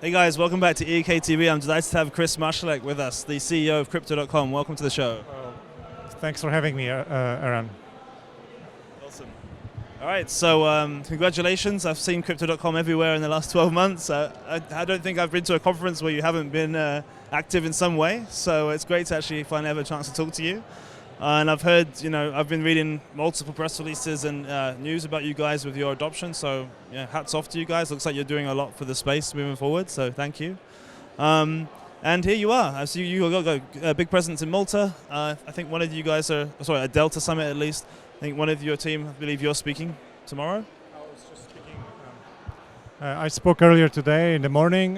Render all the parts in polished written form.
Hey guys, welcome back to EK TV. I'm delighted to have Kris Marszalek with us, the CEO of Crypto.com. Welcome to the show. Thanks for having me, Aaron. Awesome. All right, so congratulations. I've seen Crypto.com everywhere in the last 12 months. I don't think I've been to a conference where you haven't been active in some way, so it's great to actually finally have a chance to talk to you. And I've heard, I've been reading multiple press releases and news about you guys with your adoption, so yeah, hats off to you guys. Looks like you're doing a lot for the space moving forward, so thank you. And here you are. I see you got a big presence in Malta. I think one of you guys are, sorry, a Delta Summit at least. I think one of your team, I believe you're speaking tomorrow? I was just speaking. I spoke earlier today in the morning,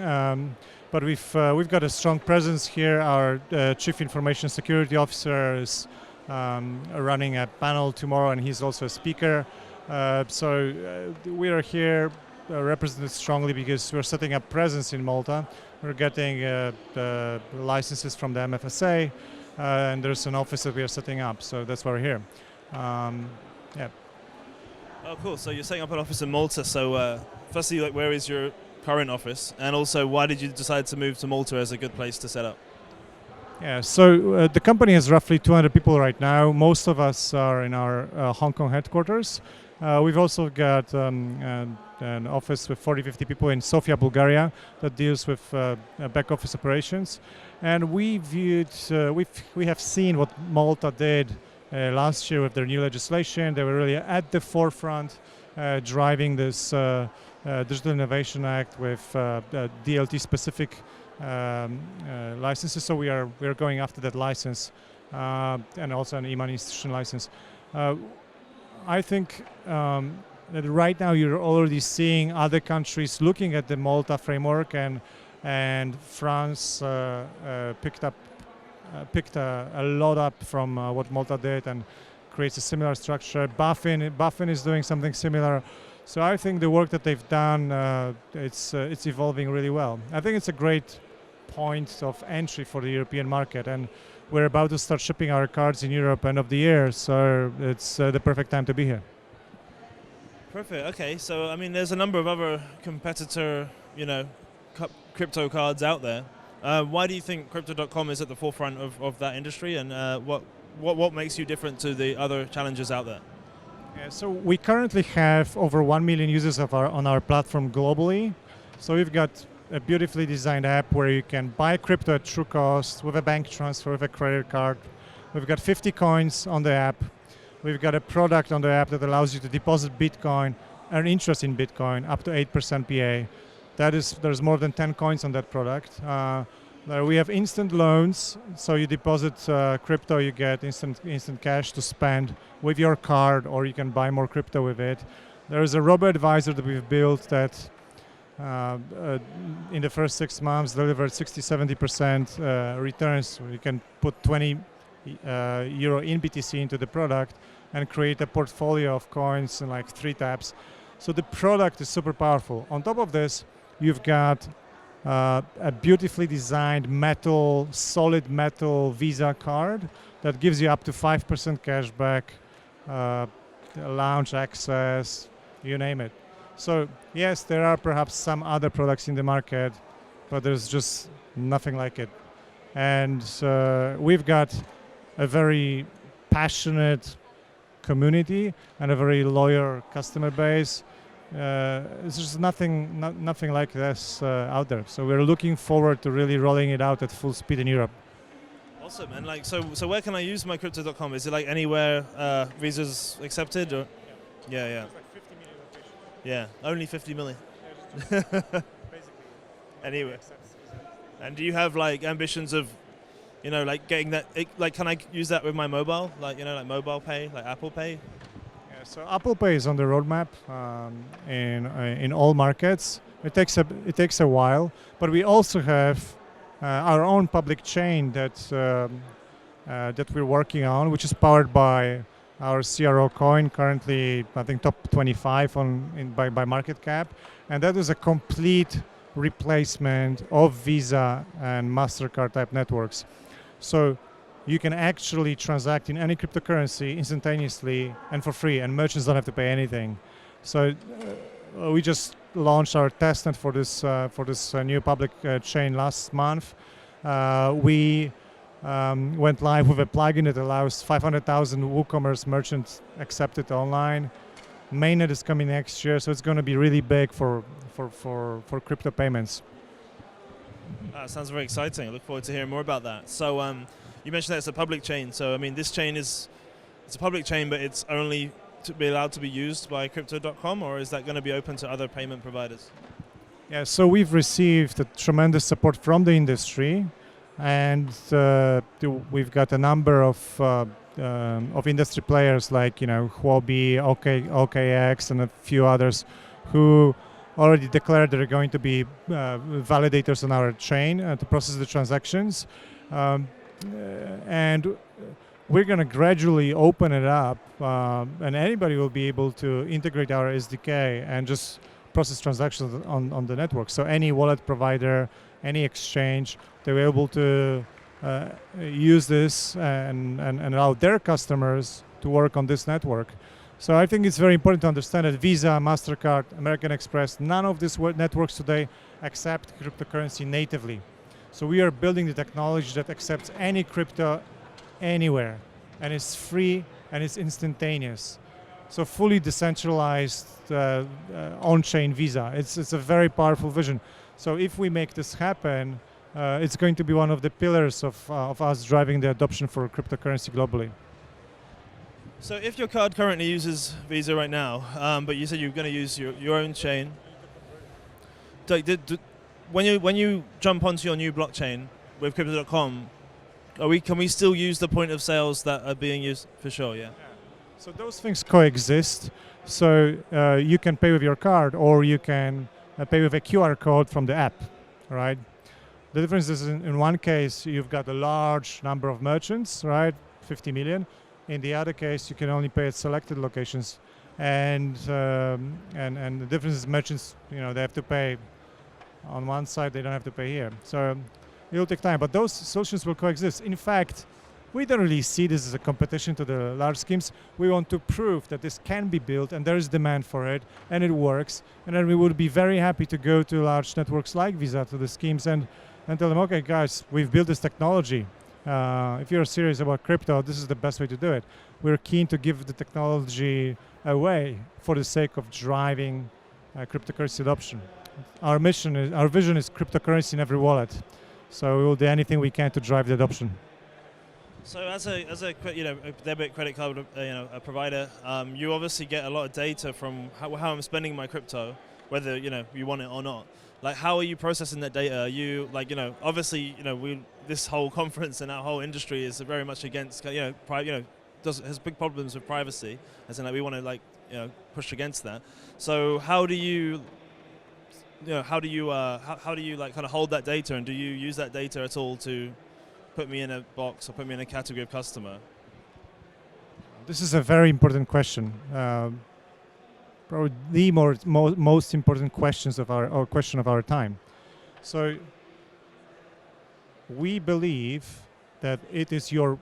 but we've got a strong presence here. Our Chief Information Security Officer is running a panel tomorrow, and he's also a speaker. So we are here represented strongly because we're setting up presence in Malta. We're getting the licenses from the MFSA, and there's an office that we are setting up. So that's why we're here. Yeah. Oh, cool. So you're setting up an office in Malta. So firstly, where is your current office? And also, why did you decide to move to Malta as a good place to set up? Yeah, so the company has roughly 200 people right now. Most of us are in our Hong Kong headquarters. We've also got an office with 40-50 people in Sofia, Bulgaria, that deals with back office operations. And we have seen what Malta did last year with their new legislation. They were really at the forefront, driving this Digital Innovation Act with DLT-specific licenses, so we are going after that license, and also an e-money institution license. I think that right now you're already seeing other countries looking at the Malta framework, and France picked a lot up from what Malta did and creates a similar structure. BaFin is doing something similar. So I think the work that they've done, it's evolving really well. I think it's a great point of entry for the European market, and we're about to start shipping our cards in Europe end of the year, so it's the perfect time to be here. Perfect. Okay, so I mean, there's a number of other competitor, crypto cards out there. Why do you think Crypto.com is at the forefront of that industry, and what makes you different to the other challengers out there? Yeah, so we currently have over 1 million users on our platform globally. So we've got a beautifully designed app where you can buy crypto at true cost with a bank transfer, with a credit card. We've got 50 coins on the app. We've got a product on the app that allows you to deposit Bitcoin, earn interest in Bitcoin, up to 8% PA. There's more than 10 coins on that product. We have instant loans, so you deposit crypto, you get instant cash to spend with your card, or you can buy more crypto with it. There is a robo-advisor that we've built that in the first 6 months delivered 60-70% returns. You can put 20 euro in BTC into the product and create a portfolio of coins in like 3 taps. So the product is super powerful. On top of this, you've got a beautifully designed solid metal Visa card that gives you up to 5% cash back, lounge access, you name it. So yes, there are perhaps some other products in the market, but there's just nothing like it. And we've got a very passionate community and a very loyal customer base. There's just nothing like this out there. So we're looking forward to really rolling it out at full speed in Europe. Awesome. And so where can I use my Crypto.com? Is it like anywhere Visa's accepted? Or? Yeah. It's like 50 million locations. Yeah, only 50 million. Yeah, basically. Anyway. And do you have like ambitions of, getting that? Can I use that with my mobile? Like mobile pay, like Apple Pay? So Apple Pay is on the roadmap in all markets. It takes a while, but we also have our own public chain that we're working on, which is powered by our CRO coin, currently I think top 25 by market cap, and that is a complete replacement of Visa and MasterCard type networks. So you can actually transact in any cryptocurrency instantaneously and for free, and merchants don't have to pay anything. So we just launched our testnet for this new public chain last month. We went live with a plugin that allows 500,000 WooCommerce merchants accepted online. Mainnet is coming next year, so it's going to be really big for crypto payments. That sounds very exciting. I look forward to hearing more about that. So you mentioned that it's a public chain. So I mean, this chain it's a public chain, but it's only to be allowed to be used by Crypto.com, or is that going to be open to other payment providers? Yeah, so we've received tremendous support from the industry, and we've got a number of industry players like Huobi, OKX, and a few others who already declared they're going to be validators on our chain to process the transactions. And we're going to gradually open it up, and anybody will be able to integrate our SDK and just process transactions on the network. So any wallet provider, any exchange, they're able to use this and allow their customers to work on this network. So I think it's very important to understand that Visa, MasterCard, American Express, none of these networks today accept cryptocurrency natively. So we are building the technology that accepts any crypto anywhere, and it's free and it's instantaneous. So fully decentralized on-chain Visa. It's a very powerful vision. So if we make this happen, it's going to be one of the pillars of us driving the adoption for cryptocurrency globally. So if your card currently uses Visa right now, but you said you're going to use your own chain, when you jump onto your new blockchain with Crypto.com, can we still use the point of sales that are being used for sure? Yeah. So those things coexist. So you can pay with your card, or you can pay with a QR code from the app, right? The difference is in one case you've got a large number of merchants, right? 50 million. In the other case, you can only pay at selected locations, and the difference is merchants, they have to pay on one side, they don't have to pay here. So it'll take time, but those solutions will coexist. In fact, we don't really see this as a competition to the large schemes. We want to prove that this can be built and there is demand for it and it works, and then we would be very happy to go to large networks like Visa, to the schemes, and tell them, okay, guys, we've built this technology. If you're serious about crypto, this is the best way to do it. We're keen to give the technology away for the sake of driving cryptocurrency adoption. Our vision is cryptocurrency in every wallet. So we will do anything we can to drive the adoption. So as a debit credit card a provider, you obviously get a lot of data from how I'm spending my crypto, whether you want it or not. Like, how are you processing that data? Are you obviously this whole conference and our whole industry is very much against has big problems with privacy, as in we want to push against that. So how do you kind of hold that data, and do you use that data at all to put me in a box or put me in a category of customer? This is a very important question. Probably the most important question of our time. So we believe that it is your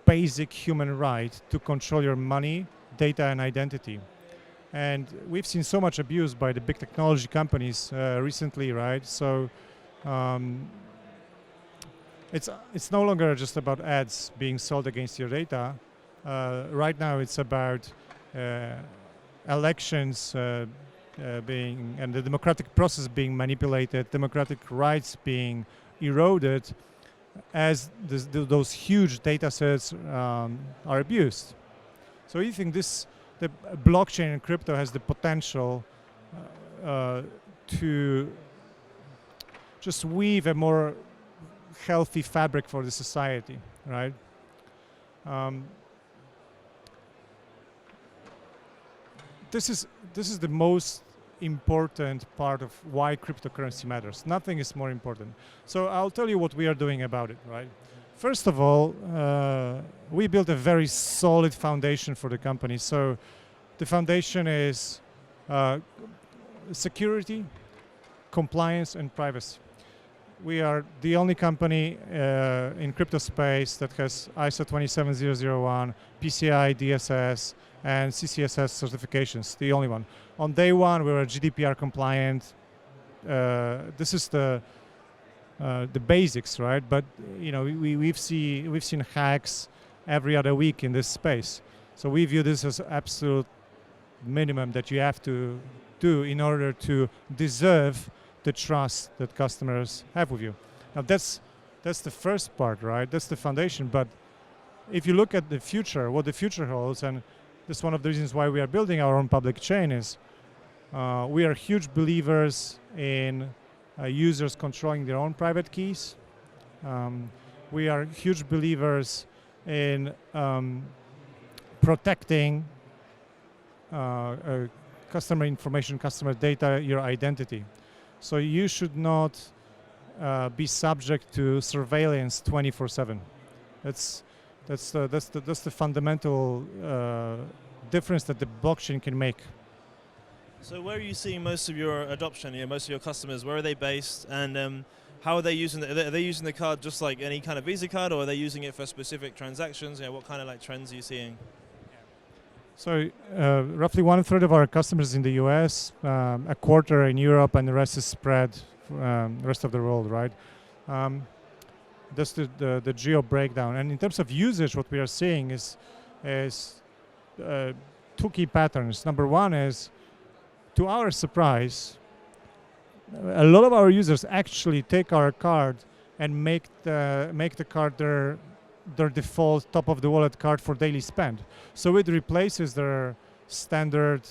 basic human right to control your money, data, and identity. And we've seen so much abuse by the big technology companies recently, right? So it's no longer just about ads being sold against your data. Right now, it's about elections and the democratic process being manipulated, democratic rights being eroded, as those huge data sets are abused. So you think the blockchain and crypto has the potential to just weave a more healthy fabric for the society, right? This is the most important part of why cryptocurrency matters. Nothing is more important. So I'll tell you what we are doing about it, right? First of all, we built a very solid foundation for the company. So the foundation is security, compliance, and privacy. we are the only company in crypto space that has ISO 27001, PCI DSS, and CCSS certifications. The only one. On day one, we were GDPR compliant. This is the basics, right? But you know, we've seen hacks every other week in this space. So we view this as absolute minimum that you have to do in order to deserve the trust that customers have with you. Now that's the first part, right? That's the foundation. But if you look at the future, what the future holds, and this is one of the reasons why we are building our own public chain, is we are huge believers in users controlling their own private keys. We are huge believers in protecting customer information, customer data, your identity. So you should not be subject to surveillance 24/7. That's the fundamental difference that the blockchain can make. So where are you seeing most of your adoption? You know, most of your customers, where are they based, and how are they using it? Are they using the card just like any kind of Visa card, or are they using it for specific transactions? You know, what kind of like trends are you seeing? So roughly 1/3 of our customers in the US, a quarter in Europe, and the rest is spread rest of the world, right? That's the geo breakdown. And in terms of usage, what we are seeing is two key patterns. Number one is, to our surprise, a lot of our users actually take our card and make the card their default top of the wallet card for daily spend. So it replaces their standard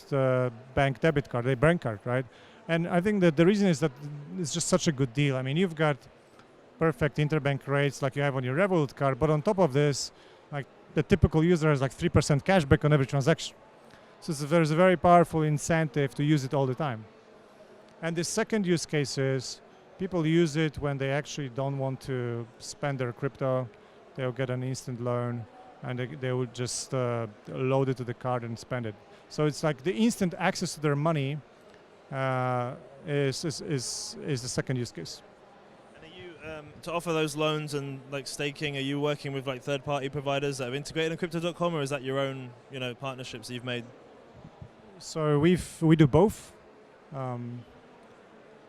bank debit card, their bank card, right? And I think that the reason is that it's just such a good deal. I mean, you've got perfect interbank rates like you have on your Revolut card, but on top of this, like the typical user has like 3% cashback on every transaction. So there's a very powerful incentive to use it all the time. And the second use case is people use it when they actually don't want to spend their crypto. They'll get an instant loan, and they will just load it to the card and spend it. So it's like the instant access to their money is the second use case. And are you, to offer those loans and like staking, are you working with like third-party providers that have integrated in Crypto.com, or is that your own, you know, partnerships that you've made? So we do both.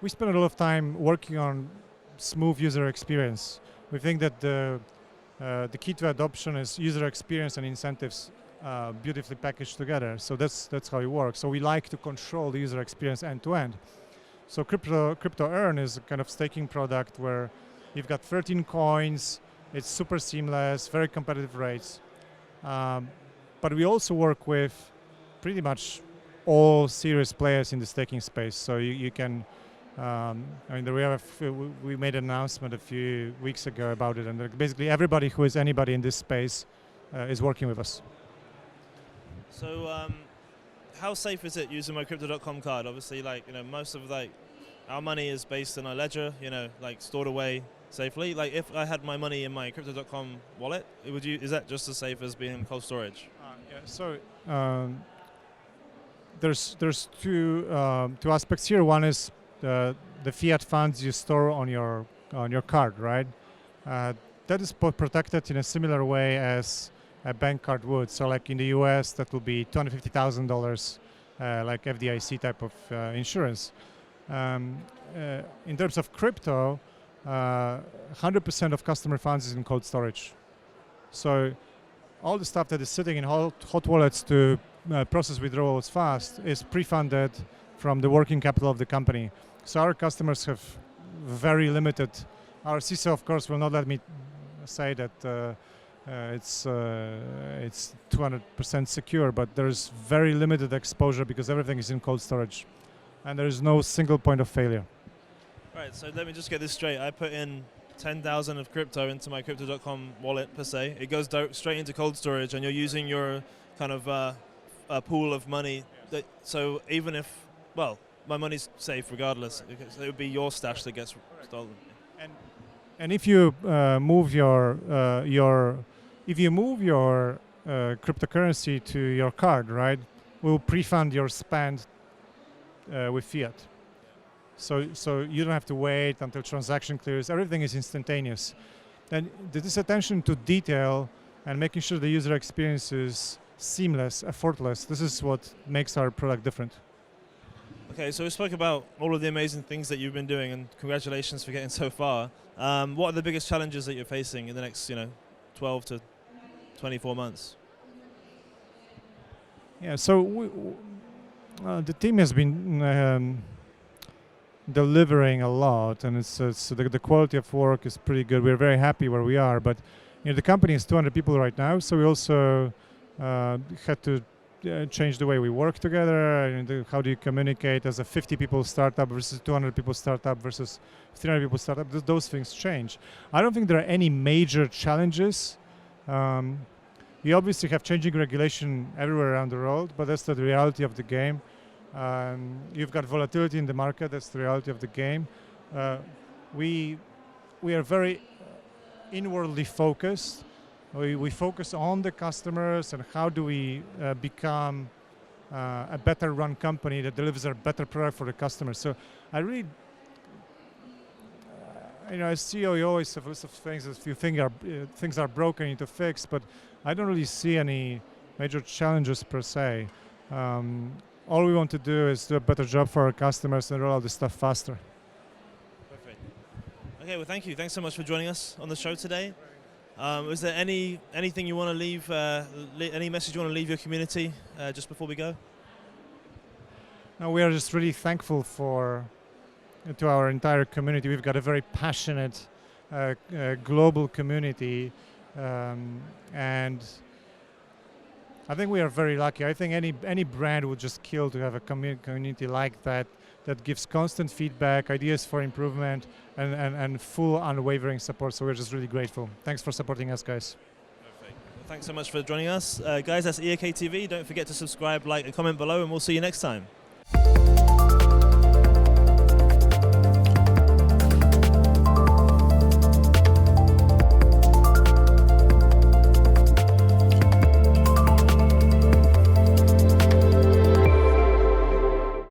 We spend a lot of time working on smooth user experience. We think that the key to adoption is user experience and incentives beautifully packaged together. So that's how it works. So we like to control the user experience end to end. So Crypto Earn is a kind of staking product where you've got 13 coins. It's super seamless, very competitive rates. But we also work with pretty much all serious players in the staking space. So you can. I mean, we made an announcement a few weeks ago about it, and basically everybody who is anybody in this space is working with us. So, how safe is it using my Crypto.com card? Obviously, like, you know, most of like our money is based in a ledger, you know, like stored away safely. Like, if I had my money in my Crypto.com wallet, is that just as safe as being in cold storage? Yeah. So there's two aspects here. One is the fiat funds you store on your card, right? That is protected in a similar way as a bank card would. So like in the US, that will be $250,000, like FDIC type of insurance. In terms of crypto, 100% of customer funds is in cold storage. So all the stuff that is sitting in hot wallets to process withdrawals fast is pre-funded from the working capital of the company. So our customers have very limited. Our CISO, of course, will not let me say that it's 200% secure, but there's very limited exposure because everything is in cold storage, and there is no single point of failure. Right. So let me just get this straight. I put in 10,000 of crypto into my Crypto.com wallet per se. It goes straight into cold storage, and you're using your kind of a pool of money. So even if, well, my money's safe regardless. It would be your stash that gets stolen. And if you move your cryptocurrency to your card, right, we'll pre-fund your spend with fiat. So you don't have to wait until transaction clears. Everything is instantaneous. And this attention to detail and making sure the user experience is seamless, effortless, this is what makes our product different. Okay, so we spoke about all of the amazing things that you've been doing, and congratulations for getting so far. What are the biggest challenges that you're facing in the next, 12 to 24 months? Yeah, so the team has been delivering a lot, and so the quality of work is pretty good. We're very happy where we are, but the company is 200 people right now, so we also had to change the way we work together, and how do you communicate as a 50 people startup versus 200 people startup versus 300 people startup. Those things change. I don't think there are any major challenges. You obviously have changing regulation everywhere around the world, but that's the reality of the game. You've got volatility in the market, that's the reality of the game. We are very inwardly focused. We focus on the customers and how do we become a better run company that delivers a better product for the customers. So I really, as CEO, you always have a list of things that you think things are broken, you need to fix, but I don't really see any major challenges per se. All we want to do is do a better job for our customers and roll out this stuff faster. Perfect. Okay, well, thank you. Thanks so much for joining us on the show today. Is there anything you want to leave, any message you want to leave your community just before we go? No, we are just really thankful to our entire community. We've got a very passionate global community, and I think we are very lucky. I think any brand would just kill to have a community like that gives constant feedback, ideas for improvement, and full unwavering support. So we're just really grateful. Thanks for supporting us, guys. Perfect. Well, thanks so much for joining us. Guys, that's EAK TV. Don't forget to subscribe, like, and comment below, and we'll see you next time.